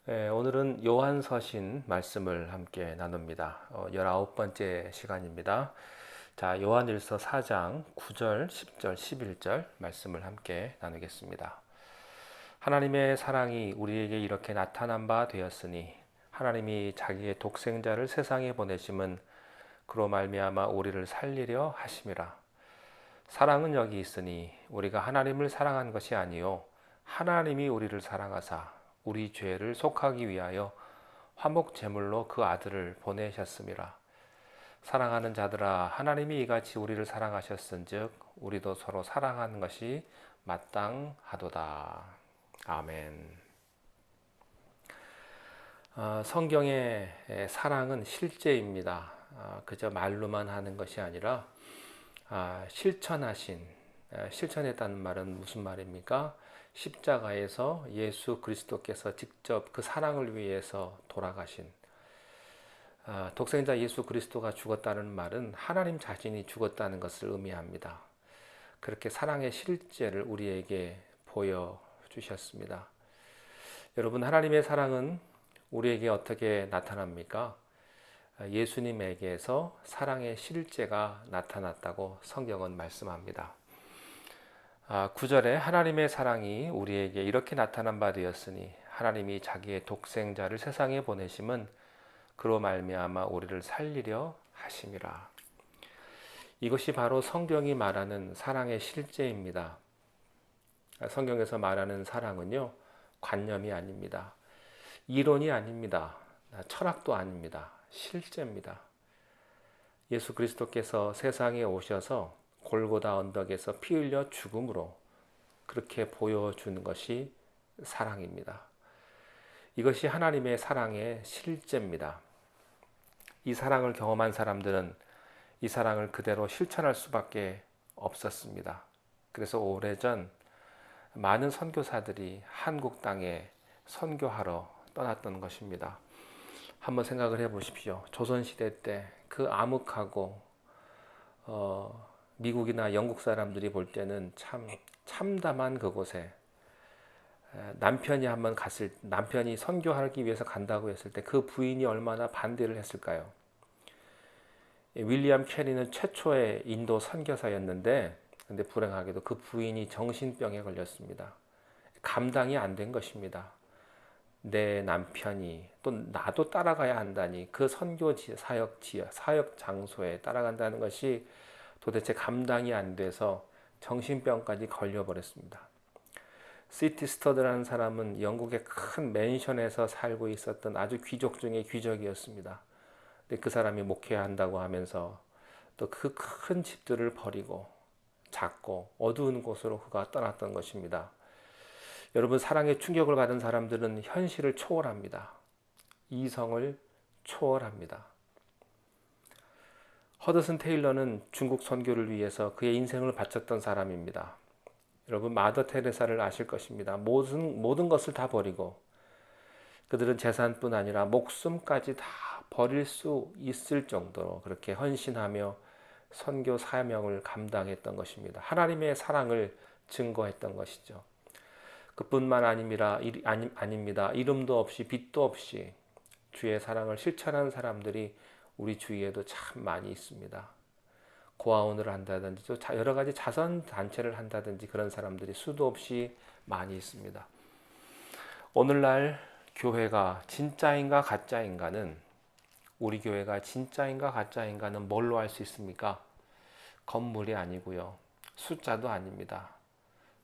오늘은 요한서신 말씀을 함께 나눕니다. 19번째 시간입니다. 자, 요한일서 4장 9절, 10절, 11절 말씀을 함께 나누겠습니다. 하나님의 사랑이 우리에게 이렇게 나타난 바 되었으니 하나님이 자기의 독생자를 세상에 보내심은 그로 말미암아 우리를 살리려 하심이라. 사랑은 여기 있으니 우리가 하나님을 사랑한 것이 아니요 하나님이 우리를 사랑하사 우리 죄를 속하기 위하여 화목 제물로 그 아들을 보내셨음이라. 사랑하는 자들아, 하나님이 이같이 우리를 사랑하셨은즉 우리도 서로 사랑하는 것이 마땅하도다. 아멘. 성경의 사랑은 실제입니다. 그저 말로만 하는 것이 아니라 실천했다는 말은 무슨 말입니까? 십자가에서 예수 그리스도께서 직접 그 사랑을 위해서 돌아가신 독생자 예수 그리스도가 죽었다는 말은 하나님 자신이 죽었다는 것을 의미합니다. 그렇게 사랑의 실제를 우리에게 보여주셨습니다. 여러분, 하나님의 사랑은 우리에게 어떻게 나타납니까? 예수님에게서 사랑의 실제가 나타났다고 성경은 말씀합니다. 9절에 하나님의 사랑이 우리에게 이렇게 나타난 바 되었으니 하나님이 자기의 독생자를 세상에 보내심은 그로 말미암아 우리를 살리려 하심이라. 이것이 바로 성경이 말하는 사랑의 실제입니다. 성경에서 말하는 사랑은요, 관념이 아닙니다. 이론이 아닙니다. 철학도 아닙니다. 실제입니다. 예수 그리스도께서 세상에 오셔서 골고다 언덕에서 피 흘려 죽음으로 그렇게 보여주는 것이 사랑입니다. 이것이 하나님의 사랑의 실제입니다. 이 사랑을 경험한 사람들은 이 사랑을 그대로 실천할 수밖에 없었습니다. 그래서 오래전 많은 선교사들이 한국 땅에 선교하러 떠났던 것입니다. 한번 생각을 해보십시오. 조선시대 때 그 암흑하고 미국이나 영국 사람들이 볼 때는 참 참담한 그곳에 남편이 선교하기 위해서 간다고 했을 때 그 부인이 얼마나 반대를 했을까요? 윌리엄 캐리는 최초의 인도 선교사였는데, 근데 불행하게도 그 부인이 정신병에 걸렸습니다. 감당이 안 된 것입니다. 내 남편이 또 나도 따라가야 한다니, 그 선교 사역 장소에 따라간다는 것이 도대체 감당이 안 돼서 정신병까지 걸려버렸습니다. 시티 스터드라는 사람은 영국의 큰 맨션에서 살고 있었던 아주 귀족 중의 귀족이었습니다. 근데 그 사람이 목회한다고 하면서 또 그 큰 집들을 버리고 작고 어두운 곳으로 그가 떠났던 것입니다. 여러분, 사랑의 충격을 받은 사람들은 현실을 초월합니다. 이성을 초월합니다. 허드슨 테일러는 중국 선교를 위해서 그의 인생을 바쳤던 사람입니다. 여러분, 마더 테레사를 아실 것입니다. 모든 것을 다 버리고 그들은 재산뿐 아니라 목숨까지 다 버릴 수 있을 정도로 그렇게 헌신하며 선교 사명을 감당했던 것입니다. 하나님의 사랑을 증거했던 것이죠. 그뿐만 아닙니다. 이름도 없이 빛도 없이 주의 사랑을 실천한 사람들이 우리 주위에도 참 많이 있습니다. 고아원을 한다든지 또 여러 가지 자선 단체를 한다든지 그런 사람들이 수도 없이 많이 있습니다. 오늘날 교회가 진짜인가 가짜인가는, 우리 교회가 진짜인가 가짜인가는 뭘로 알 수 있습니까? 건물이 아니고요, 숫자도 아닙니다.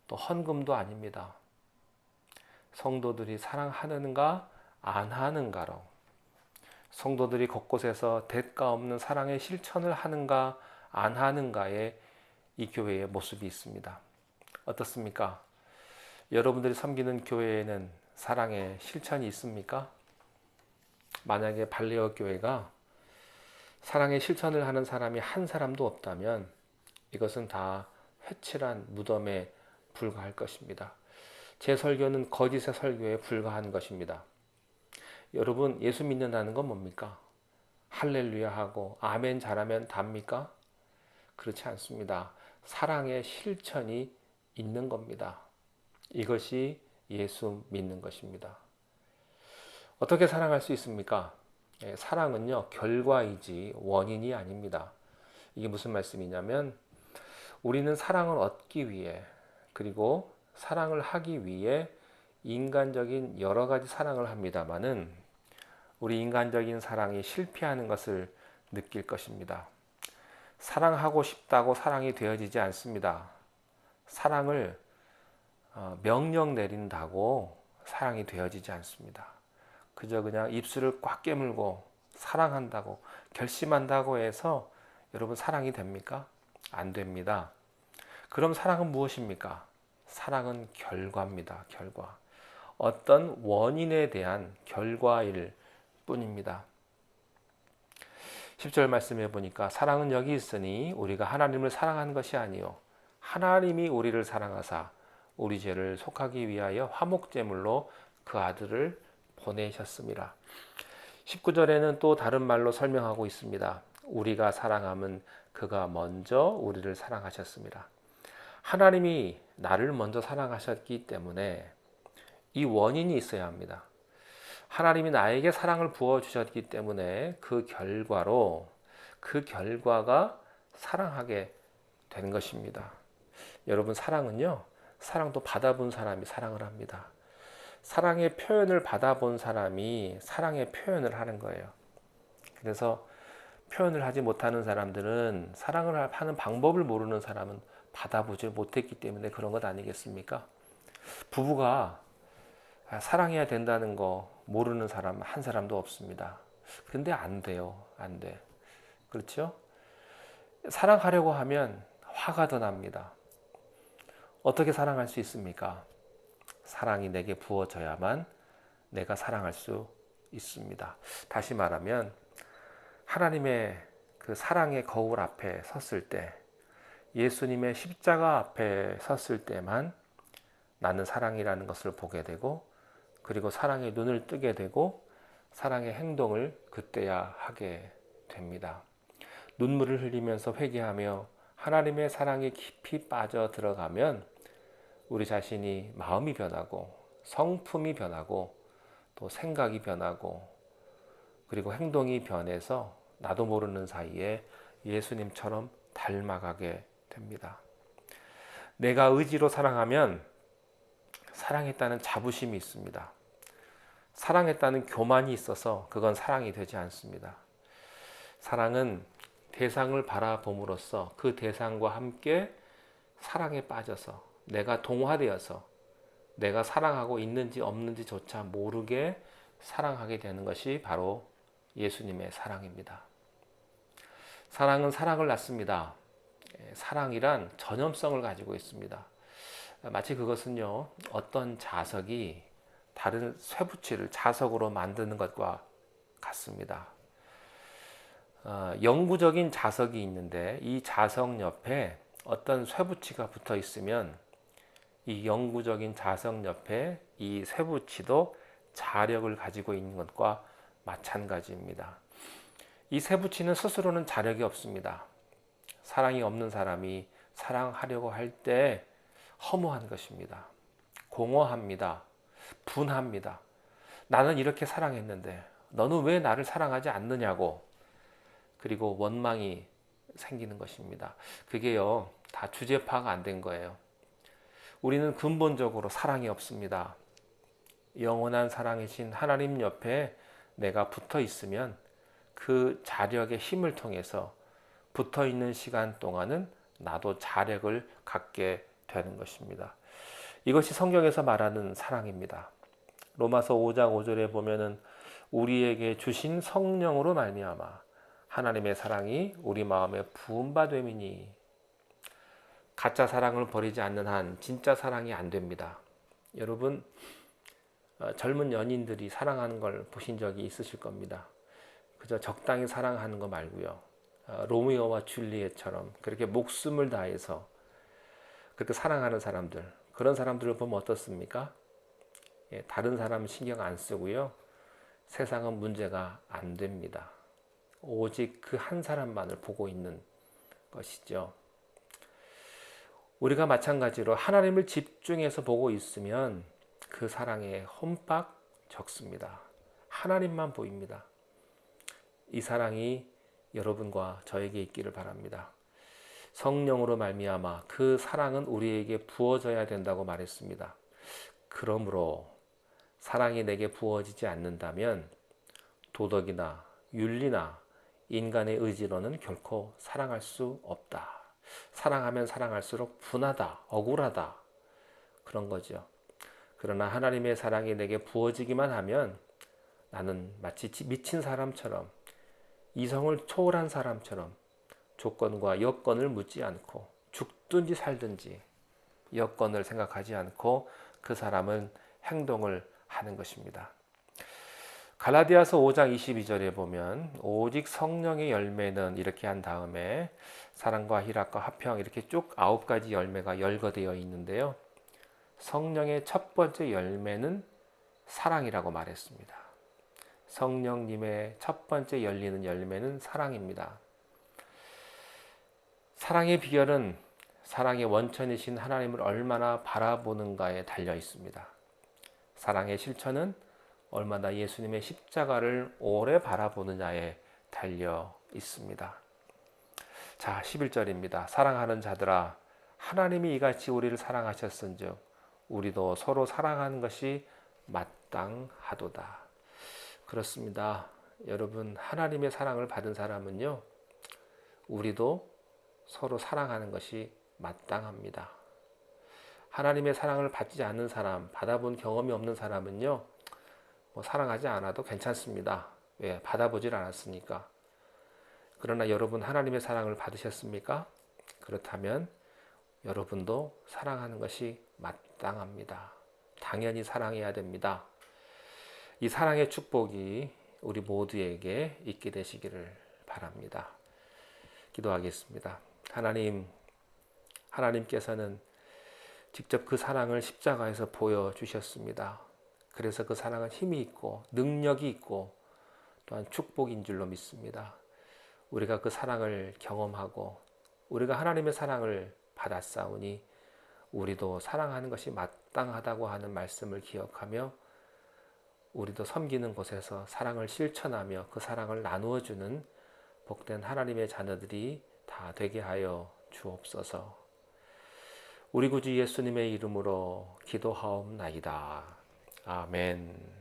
또 헌금도 아닙니다. 성도들이 사랑하는가 안 하는가로, 성도들이 곳곳에서 대가 없는 사랑의 실천을 하는가 안 하는가에 이 교회의 모습이 있습니다. 어떻습니까? 여러분들이 섬기는 교회에는 사랑의 실천이 있습니까? 만약에 발레어 교회가 사랑의 실천을 하는 사람이 한 사람도 없다면 이것은 다 회칠한 무덤에 불과할 것입니다. 제 설교는 거짓의 설교에 불과한 것입니다. 여러분, 예수 믿는다는 건 뭡니까? 할렐루야 하고 아멘 잘하면 답니까? 그렇지 않습니다. 사랑의 실천이 있는 겁니다. 이것이 예수 믿는 것입니다. 어떻게 사랑할 수 있습니까? 사랑은요, 결과이지 원인이 아닙니다. 이게 무슨 말씀이냐면 우리는 사랑을 얻기 위해 그리고 사랑을 하기 위해 인간적인 여러 가지 사랑을 합니다마는 우리 인간적인 사랑이 실패하는 것을 느낄 것입니다. 사랑하고 싶다고 사랑이 되어지지 않습니다. 사랑을 명령 내린다고 사랑이 되어지지 않습니다. 그저 그냥 입술을 꽉 깨물고 사랑한다고 결심한다고 해서 여러분 사랑이 됩니까? 안 됩니다. 그럼 사랑은 무엇입니까? 사랑은 결과입니다. 결과. 어떤 원인에 대한 결과일 뿐입니다. 10절 말씀해 보니까 사랑은 여기 있으니 우리가 하나님을 사랑한 것이 아니요 하나님이 우리를 사랑하사 우리 죄를 속하기 위하여 화목제물로 그 아들을 보내셨습니다. 19절에는 또 다른 말로 설명하고 있습니다. 우리가 사랑함은 그가 먼저 우리를 사랑하셨습니다. 하나님이 나를 먼저 사랑하셨기 때문에 이 원인이 있어야 합니다. 하나님이 나에게 사랑을 부어주셨기 때문에 그 결과가 사랑하게 된 것입니다. 여러분, 사랑은요, 사랑도 받아본 사람이 사랑을 합니다. 사랑의 표현을 받아본 사람이 사랑의 표현을 하는 거예요. 그래서 표현을 하지 못하는 사람들은 사랑을 하는 방법을 모르는 사람은 받아보지 못했기 때문에 그런 것 아니겠습니까? 부부가 사랑해야 된다는 거 모르는 사람 한 사람도 없습니다. 근데 안 돼요. 안 돼. 그렇죠? 사랑하려고 하면 화가 더 납니다. 어떻게 사랑할 수 있습니까? 사랑이 내게 부어져야만 내가 사랑할 수 있습니다. 다시 말하면 하나님의 그 사랑의 거울 앞에 섰을 때, 예수님의 십자가 앞에 섰을 때만 나는 사랑이라는 것을 보게 되고, 그리고 사랑의 눈을 뜨게 되고 사랑의 행동을 그때야 하게 됩니다. 눈물을 흘리면서 회개하며 하나님의 사랑에 깊이 빠져 들어가면 우리 자신이 마음이 변하고 성품이 변하고 또 생각이 변하고 그리고 행동이 변해서 나도 모르는 사이에 예수님처럼 닮아가게 됩니다. 내가 의지로 사랑하면 사랑했다는 자부심이 있습니다. 사랑했다는 교만이 있어서 그건 사랑이 되지 않습니다. 사랑은 대상을 바라봄으로써 그 대상과 함께 사랑에 빠져서 내가 동화되어서 내가 사랑하고 있는지 없는지조차 모르게 사랑하게 되는 것이 바로 예수님의 사랑입니다. 사랑은 사랑을 낳습니다. 사랑이란 전염성을 가지고 있습니다. 마치 그것은요, 어떤 자석이 다른 쇠붙이를 자석으로 만드는 것과 같습니다. 영구적인 자석이 있는데 이 자석 옆에 어떤 쇠붙이가 붙어 있으면 이 영구적인 자석 옆에 이 쇠붙이도 자력을 가지고 있는 것과 마찬가지입니다. 이 쇠붙이는 스스로는 자력이 없습니다. 사랑이 없는 사람이 사랑하려고 할 때 허무한 것입니다. 공허합니다. 분합니다. 나는 이렇게 사랑했는데 너는 왜 나를 사랑하지 않느냐고. 그리고 원망이 생기는 것입니다. 그게요, 다 주제 파악가 안 된 거예요. 우리는 근본적으로 사랑이 없습니다. 영원한 사랑이신 하나님 옆에 내가 붙어 있으면 그 자력의 힘을 통해서 붙어 있는 시간 동안은 나도 자력을 갖게 되는 것입니다. 이것이 성경에서 말하는 사랑입니다. 로마서 5장 5절에 보면은 우리에게 주신 성령으로 말미암아 하나님의 사랑이 우리 마음에 부은 바 됨이니. 가짜 사랑을 버리지 않는 한 진짜 사랑이 안 됩니다. 여러분, 젊은 연인들이 사랑하는 걸 보신 적이 있으실 겁니다. 그저 적당히 사랑하는 거 말고요. 로미오와 줄리엣처럼 그렇게 목숨을 다해서 그렇게 사랑하는 사람들, 그런 사람들을 보면 어떻습니까? 다른 사람 신경 안 쓰고요. 세상은 문제가 안 됩니다. 오직 그 한 사람만을 보고 있는 것이죠. 우리가 마찬가지로 하나님을 집중해서 보고 있으면 그 사랑에 험박 적습니다. 하나님만 보입니다. 이 사랑이 여러분과 저에게 있기를 바랍니다. 성령으로 말미암아 그 사랑은 우리에게 부어져야 된다고 말했습니다. 그러므로 사랑이 내게 부어지지 않는다면 도덕이나 윤리나 인간의 의지로는 결코 사랑할 수 없다. 사랑하면 사랑할수록 분하다, 억울하다, 그런 거죠. 그러나 하나님의 사랑이 내게 부어지기만 하면 나는 마치 미친 사람처럼, 이성을 초월한 사람처럼 조건과 여건을 묻지 않고 죽든지 살든지 여건을 생각하지 않고 그 사람은 행동을 하는 것입니다. 갈라디아서 5장 22절에 보면 오직 성령의 열매는 이렇게 한 다음에 사랑과 희락과 화평 이렇게 쭉 9가지 열매가 열거되어 있는데요. 성령의 첫 번째 열매는 사랑이라고 말했습니다. 성령님의 첫 번째 열리는 열매는 사랑입니다. 사랑의 비결은 사랑의 원천이신 하나님을 얼마나 바라보는가에 달려 있습니다. 사랑의 실천은 얼마나 예수님의 십자가를 오래 바라보느냐에 달려 있습니다. 자, 11절입니다. 사랑하는 자들아, 하나님이 이같이 우리를 사랑하셨은즉 우리도 서로 사랑하는 것이 마땅하도다. 그렇습니다. 여러분, 하나님의 사랑을 받은 사람은요, 우리도 서로 사랑하는 것이 마땅합니다. 하나님의 사랑을 받지 않는 사람, 받아본 경험이 없는 사람은요, 사랑하지 않아도 괜찮습니다. 왜? 받아보질 않았으니까. 그러나 여러분 하나님의 사랑을 받으셨습니까? 그렇다면 여러분도 사랑하는 것이 마땅합니다. 당연히 사랑해야 됩니다. 이 사랑의 축복이 우리 모두에게 있게 되시기를 바랍니다. 기도하겠습니다. 하나님께서는 직접 그 사랑을 십자가에서 보여주셨습니다. 그래서 그 사랑은 힘이 있고 능력이 있고 또한 축복인 줄로 믿습니다. 우리가 그 사랑을 경험하고 우리가 하나님의 사랑을 받았사오니 우리도 사랑하는 것이 마땅하다고 하는 말씀을 기억하며 우리도 섬기는 곳에서 사랑을 실천하며 그 사랑을 나누어 주는 복된 하나님의 자녀들이 다 되게 하여 주옵소서. 우리 구주 예수님의 이름으로 기도하옵나이다. 아멘.